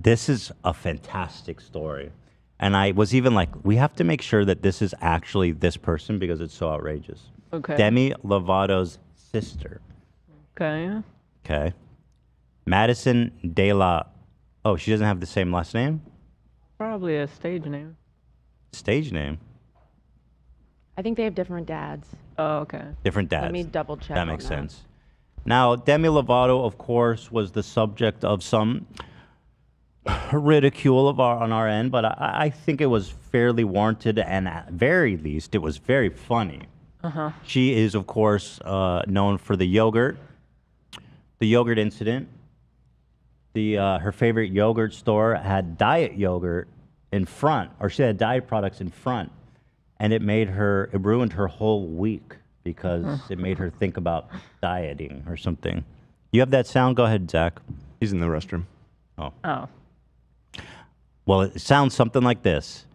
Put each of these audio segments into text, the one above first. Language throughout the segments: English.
This is a fantastic story. And I was even like, we have to make sure that this is actually this person because it's so outrageous. Okay. Demi Lovato's sister. Okay. Okay. Madison De La. Oh, she doesn't have the same last name? Probably a stage name. Stage name? I think they have different dads. Oh, okay. Different dads. Let me double check. That makes sense. Now, Demi Lovato, of course, was the subject of some ridicule on our end, but I think it was fairly warranted, and at very least, it was very funny. Uh-huh. She is, of course, known for the yogurt incident. Her favorite yogurt store had diet yogurt in front, or she had diet products in front, and it ruined her whole week because it made her think about dieting or something. You have that sound? Go ahead, Zach. He's in the restroom. Oh. Well, it sounds something like this.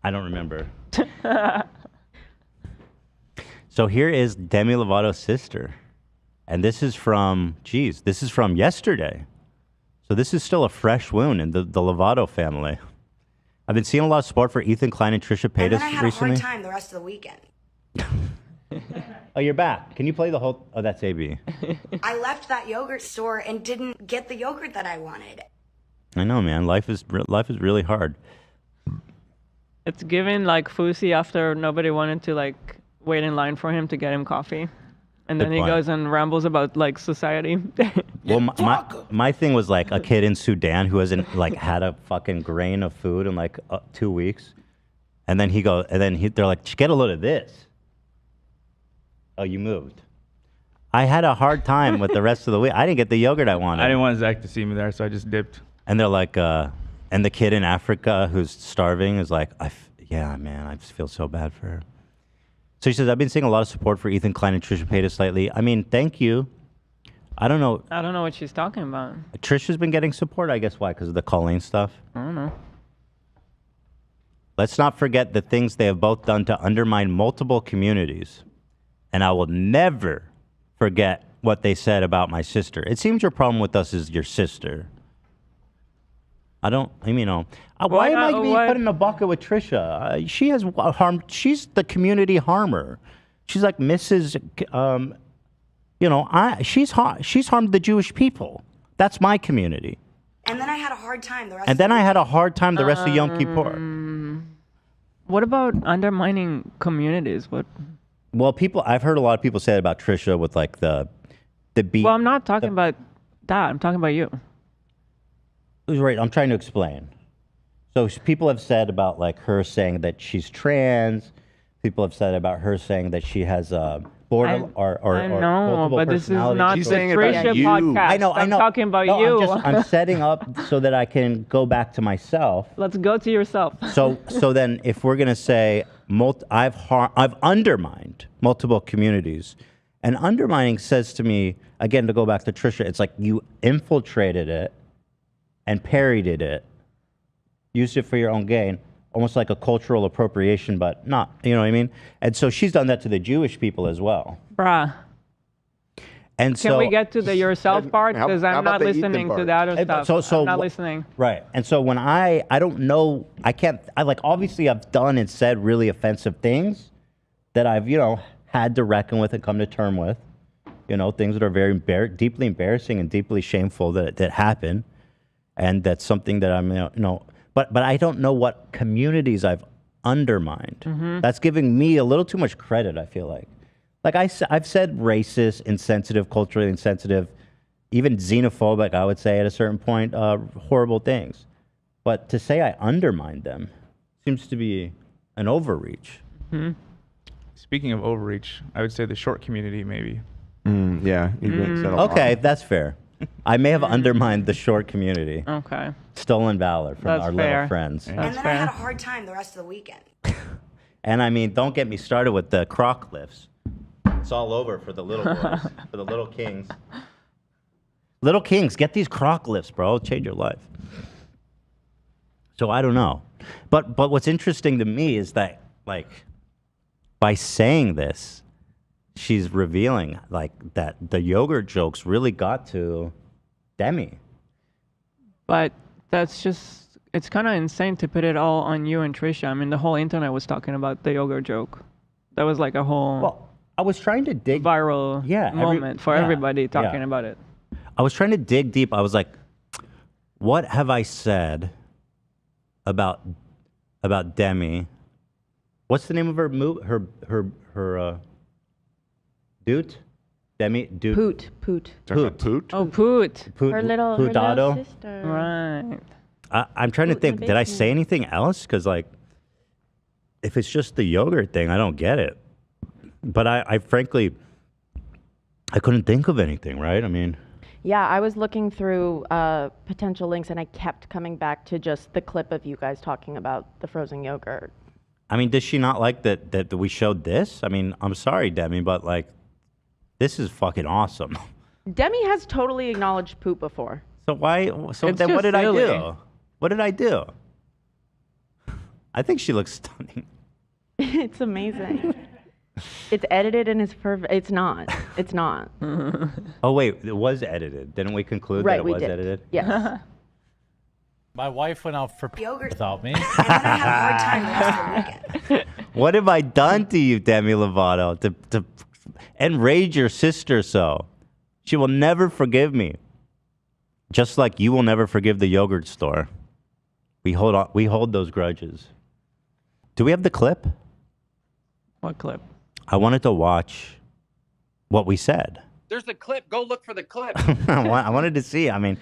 I don't remember. So here is Demi Lovato's sister. And this is from yesterday. So this is still a fresh wound in the Lovato family. I've been seeing a lot of support for Ethan Klein and Trisha Paytas recently. And then I had a hard time the rest of the weekend. Oh, you're back. Can you play the whole... Oh, that's AB. I left that yogurt store and didn't get the yogurt that I wanted. I know, man. Life is really hard. It's given like Fusi after nobody wanted to like wait in line for him to get him coffee. And then Good he point. goes and rambles about like society. Well, my thing was like a kid in Sudan who hasn't like had a fucking grain of food in like 2 weeks, and then they're like, get a load of this. Oh, you moved. I had a hard time with the rest of the week. I didn't get the yogurt I wanted. I didn't want Zach to see me there, so I just dipped. And they're like, and the kid in Africa who's starving is like, yeah, man, I just feel so bad for her. So she says, I've been seeing a lot of support for Ethan Klein and Trisha Paytas lately. I mean, thank you. I don't know. I don't know what she's talking about. Trisha's been getting support, I guess. Why? Because of the Colleen stuff? I don't know. Let's not forget the things they have both done to undermine multiple communities. And I will never forget what they said about my sister. It seems your problem with us is your sister. Why am I being put in a bucket with Trisha? She has harmed. She's the community harmer. She's like Mrs. She's harmed the Jewish people. That's my community. And then I had a hard time the rest of Yom Kippur. What about undermining communities? What? Well, I've heard a lot of people say that about Trisha with like the beat. Well, I'm not talking about that. I'm talking about you. Right, I'm trying to explain. So people have said about like her saying that she's trans. People have said about her saying that she has border or I know, multiple but this is personalities. not She's the saying about Trisha you. podcast. I know. I'm talking about No, you. I'm setting up so that I can go back to myself. Let's go to yourself. So then, if we're gonna say I've undermined multiple communities, and undermining says to me again to go back to Trisha, it's like you infiltrated it and parodied it, used it for your own gain, almost like a cultural appropriation, but not. You know what I mean? And so she's done that to the Jewish people as well. Bruh. And Can we get to the yourself part? how Because I'm about not the Ethan listening to part? the other stuff. So I'm not wh- listening. Right. And so when I don't know, obviously I've done and said really offensive things that I've, had to reckon with and come to term with, things that are very deeply embarrassing and deeply shameful that happen. And that's something that I'm, but I don't know what communities I've undermined. Mm-hmm. That's giving me a little too much credit, I feel like. Like I've said racist, insensitive, culturally insensitive, even xenophobic, I would say at a certain point, horrible things. But to say I undermined them seems to be an overreach. Hmm. Speaking of overreach, I would say the short community maybe. Yeah. Said a lot. Okay, that's fair. I may have undermined the short community. Okay. Stolen valor from That's our fair. little friends. And That's then I had a fair. hard time the rest of the weekend. And I mean, don't get me started with the croc lifts. It's all over for the little boys, for the little kings. Little kings, get these croc lifts, bro. It'll change your life. So I don't know. But what's interesting to me is that, like, by saying this, she's revealing, like, that the yogurt jokes really got to Demi. But that's just, it's kind of insane to put it all on you and Trisha. I mean, the whole internet was talking about the yogurt joke. That was like a whole Well, I was trying to dig viral moment for everybody talking about it. I was trying to dig deep. I was like, what have I said about Demi? What's the name of her dude? Demi dude. Poot. Poot. Oh, Poot. Her little Putado. sister. Right. I'm trying to Poot in think. the Did I basement. say anything else? Because like, if it's just the yogurt thing, I don't get it. But I frankly, I couldn't think of anything. Right? I mean, Yeah, I was looking through potential links, and I kept coming back to just the clip of you guys talking about the frozen yogurt. I mean, does she not like that we showed this? I mean, I'm sorry, Demi, but like, this is fucking awesome. Demi has totally acknowledged poop before. So why? So It's then, what just did I silly. do? What did I do? I think she looks stunning. It's amazing. It's edited and it's perfect. It's not. It's not. Oh wait, it was edited. Didn't we conclude that Right, it we was did. edited? Yes. My wife went out for Yogurt. without me. And then I had a hard time the rest of the weekend. What have I done to you, Demi Lovato, to enrage your sister so? She will never forgive me. Just like you will never forgive the yogurt store. We hold those grudges. Do we have the clip? What clip? I wanted to watch what we said. There's the clip. Go look for the clip. I wanted to see. I mean,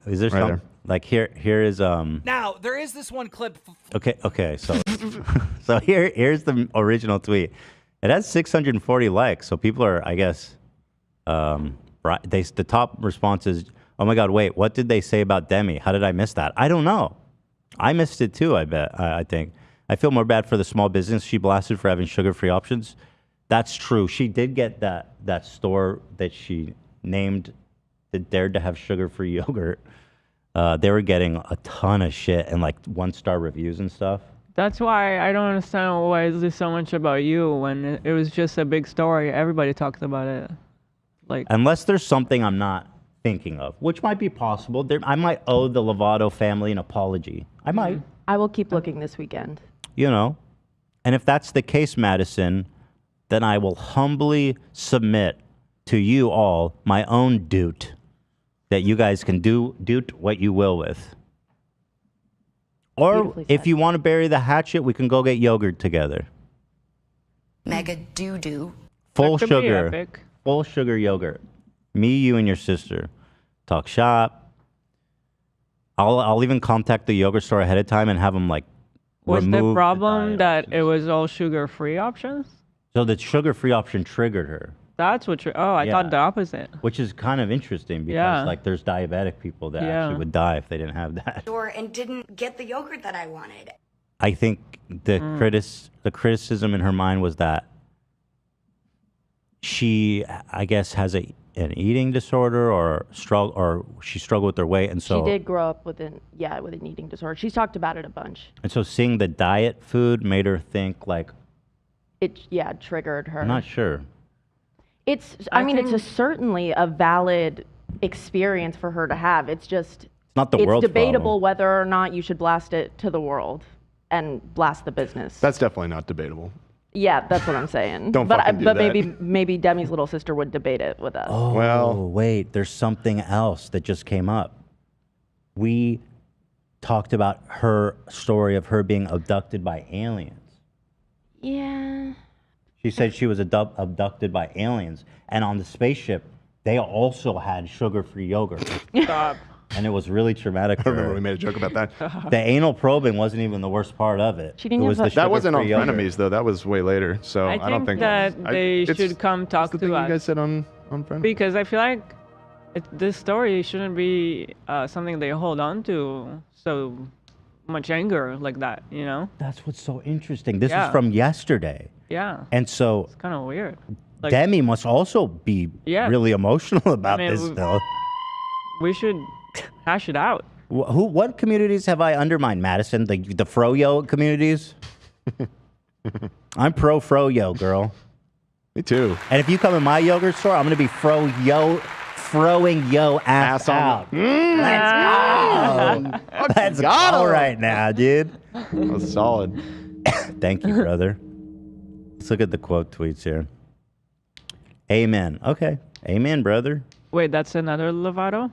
is there Right some there. like here is Now, there is this one clip. okay, so so here's the original tweet. It has 640 likes, so people are, I guess, the top response is, "Oh my God, wait, what did they say about Demi? How did I miss that? I don't know. I missed it too. I bet. I think I feel more bad for the small business she blasted for having sugar-free options. That's true. She did get that store that she named that dared to have sugar-free yogurt. They were getting a ton of shit and like 1-star reviews and stuff. That's why I don't understand why is this so much about you when it was just a big story. Everybody talked about it. Like, Unless there's something I'm not thinking of, which might be possible. I might owe the Lovato family an apology. I might, I will keep looking this weekend. you know. And if that's the case, Madison, then I will humbly submit to you all my own doot that you guys can do what you will with. Or Beautifully if said. you want to bury the hatchet, we can go get yogurt together. Mega doo-doo. Full that could be sugar. epic. Full sugar yogurt. Me, you, and your sister. Talk shop. I'll even contact the yogurt store ahead of time and have them like Was remove the problem diet that it options. was all sugar-free options? So the sugar-free option triggered her, That's what you're. Oh, I Yeah. thought the opposite. which is kind of interesting because Yeah. like there's diabetic people that Yeah. actually would die if they didn't have that. Store and didn't get the yogurt that I wanted. I think the criticism in her mind was that she, I guess, has an eating disorder or she struggled with her weight, and so She did grow up with an eating disorder. She's talked about it a bunch. and so seeing the diet food made her think like, It triggered her. I'm not sure. I mean, think- it's certainly a valid experience for her to have. It's just It's not the it's world's debatable problem. whether or not you should blast it to the world and blast the business. That's definitely not debatable. Yeah, that's what I'm saying. Don't but fucking do but that. maybe Demi's little sister would debate it with us. Oh, Well- wait, there's something else that just came up. We talked about her story of her being abducted by aliens. Yeah. She said she was abducted by aliens, and on the spaceship, they also had sugar-free yogurt, Stop. and it was really traumatic I for remember her. we made a joke about that. The anal probing wasn't even the worst part of it. She didn't it have was the- the That wasn't on sugar-free yogurt. Frenemies though. That was way later. So I I don't think that I- they it's- should come talk it's the thing to you us. guys said on Frenemies. Because I feel like this story shouldn't be something they hold on to so much anger like that, you know? That's what's so interesting. This is Yeah. from yesterday, Yeah. and so It's kind of weird. Like, Demi must also be Yeah. really emotional about mean, this we- still. we should hash it out. What communities have I undermined, Madison? The froyo communities? I'm pro froyo, girl. Me too. And if you come in my yogurt store, I'm gonna be throwing yo ass out. Let's go. Let's go right now, dude. That's solid. Thank you, brother. Let's look at the quote tweets here. Amen. Okay. Amen, brother. Wait, that's another Lovato?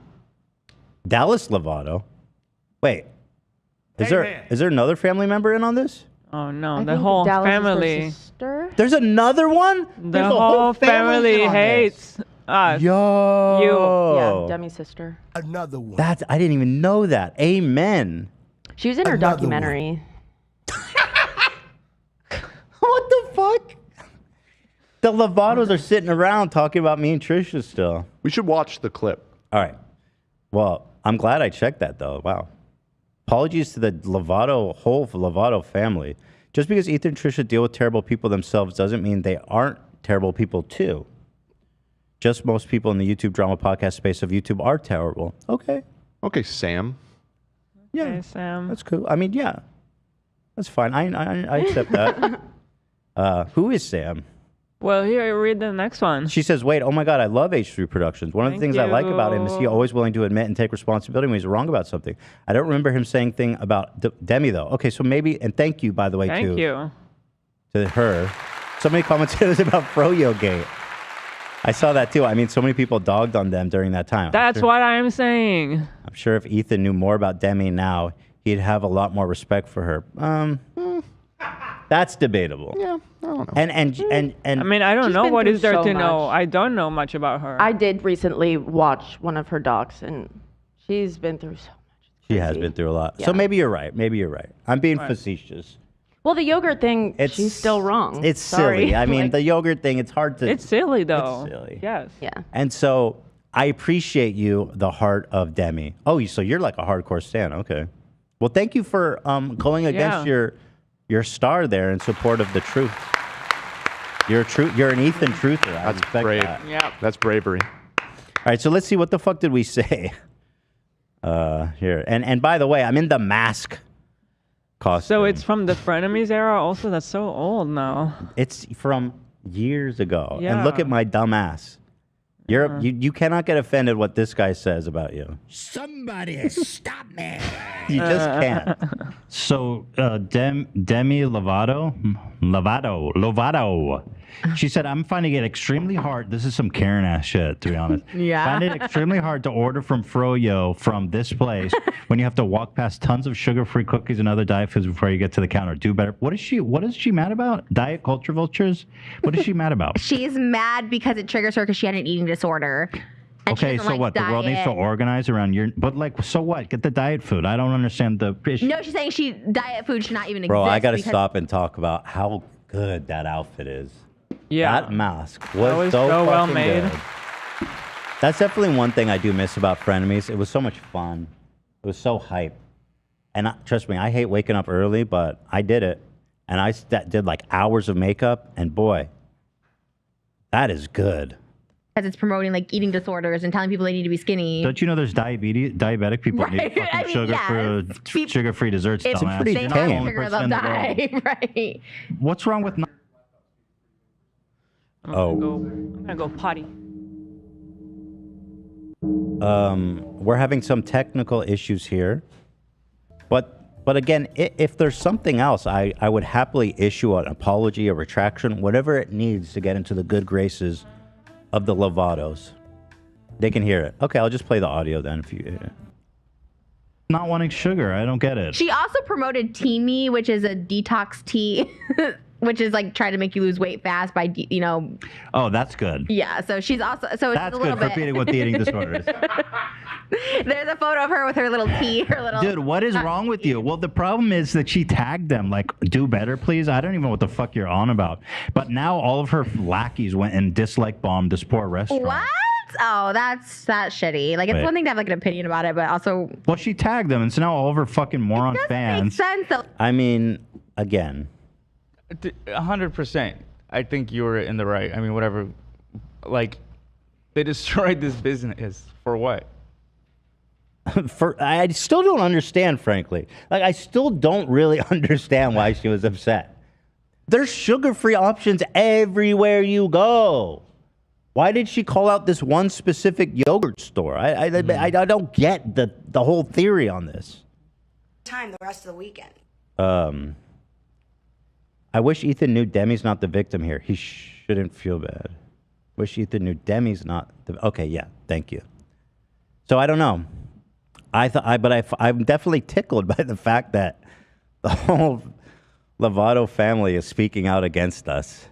Dallas Lovato. Wait. Is there another family member in on this? Oh no, I the think whole Dallas is their family. sister. There's another one? The There's a whole family in on this. hates us. Yo. Yeah, Demi's sister. Another one. I didn't even know that. Amen. She was in her Another documentary. What the fuck? The Lovatos are sitting around talking about me and Trisha still. We should watch the clip. All right. Well, I'm glad I checked that though. Wow. Apologies to the whole Lovato family. Just because Ethan and Trisha deal with terrible people themselves doesn't mean they aren't terrible people too. Just most people in the YouTube drama podcast space of YouTube are terrible. Okay. Okay, Sam. Yeah. Okay, Sam. That's cool. I mean, yeah. That's fine. I accept that. Who is Sam? Well, here, read the next one. She says, wait, oh my God, I love H3 Productions. One of the Thank things I like about him is he you. always willing to admit and take responsibility when he's wrong about something. I don't remember him saying thing about Demi, though. Okay, so maybe, and thank you, by the way, Thank you. to her. So many commentators about Froyo Gate. I saw that too. I mean, so many people dogged on them during that time. That's what I'm saying. I'm sure if Ethan knew more about Demi now, he'd have a lot more respect for her. That's debatable. Yeah, I don't know. And I mean, I don't She's know been what through is there so to know. much. I don't know much about her. I did recently watch one of her docs, and she's been through so much. It's she has crazy. been through a lot. Yeah. So maybe you're right. Maybe you're right. I'm being facetious. Well, the yogurt thing, she's still wrong. It's Sorry. silly. I mean, Like, the yogurt thing, it's hard to... It's silly, though. It's silly. Yes. yeah. And so I appreciate you, the heart of Demi. Oh, so you're like a hardcore stan. Okay. Well, thank you for going against your star there in support of the truth. You're an Ethan truther. I That's respect brave. that. Yeah. That's bravery. All right, so let's see. What the fuck did we say? Here. And by the way, I'm in the mask costume. So it's from the frenemies era. Also, that's so old now. It's from years ago. And look Yeah. at my dumb ass. You cannot get offended what this guy says about you. Somebody stop me. You just can't. So Demi Lovato. She said, I'm finding it extremely hard. This is some Karen ass shit, to be honest. Yeah. Find it extremely hard to order from Froyo from this place when you have to walk past tons of sugar-free cookies and other diet foods before you get to the counter. Do better. What is she mad about? Diet culture vultures? What is she mad about? She's mad because it triggers her because she had an eating disorder. And she Okay, doesn't so like what? The world needs to diet. organize around your... But like, so what? Get the diet food. I don't understand the issue. No, she's saying diet food should not even Bro, exist. I got to because- stop and talk about how good that outfit is. Yeah. That mask That was was so so well fucking made. good. That's definitely one thing I do miss about Frenemies. It was so much fun. It was so hype. And trust me, I hate waking up early, but I did it. And I did like hours of makeup, and boy, that is good. Because it's promoting like eating disorders and telling people they need to be skinny. Don't you know there's diabetic people that Right. need fucking I mean, yes. sugar-free desserts, It's dumbass. pretty they You're not the have tame. only sugar, person they'll in the world. die. Right. What's wrong with... I'm Oh. gonna go potty. We're having some technical issues here. But again, if there's something else, I would happily issue an apology, a retraction, whatever it needs to get into the good graces of the Lovatos. They can hear it. Okay, I'll just play the audio then. If you Not wanting sugar. I don't get it. She also promoted Teamy, which is a detox tea, which is like trying to make you lose weight fast by, Oh, that's good. yeah. So she's also, so it's That's a little good for bit. people with the eating disorder is. There's a photo of her with her little tea, her little. Dude, what is wrong with you? Well, the problem is that she tagged them like, do better, please. I don't even know what the fuck you're on about. But now all of her lackeys went and dislike bombed this poor restaurant. What? Oh, that's shitty. Like, it's Wait. one thing to have like an opinion about it, but also Well, she tagged them, and so now all of her fucking moron makes fans. sense though. I mean, again, 100%. I think you were in the right. I mean, whatever. Like, they destroyed this business for what? I still don't understand, frankly. Like, I still don't really understand why she was upset. There's sugar-free options everywhere you go. Why did she call out this one specific yogurt store? I don't get the whole theory on this. Time the rest of the weekend. I wish Ethan knew Demi's not the victim here. He shouldn't feel bad. Wish Ethan knew Demi's not the. Okay, yeah, thank you. So I don't know. I'm definitely tickled by the fact that the whole Lovato family is speaking out against us.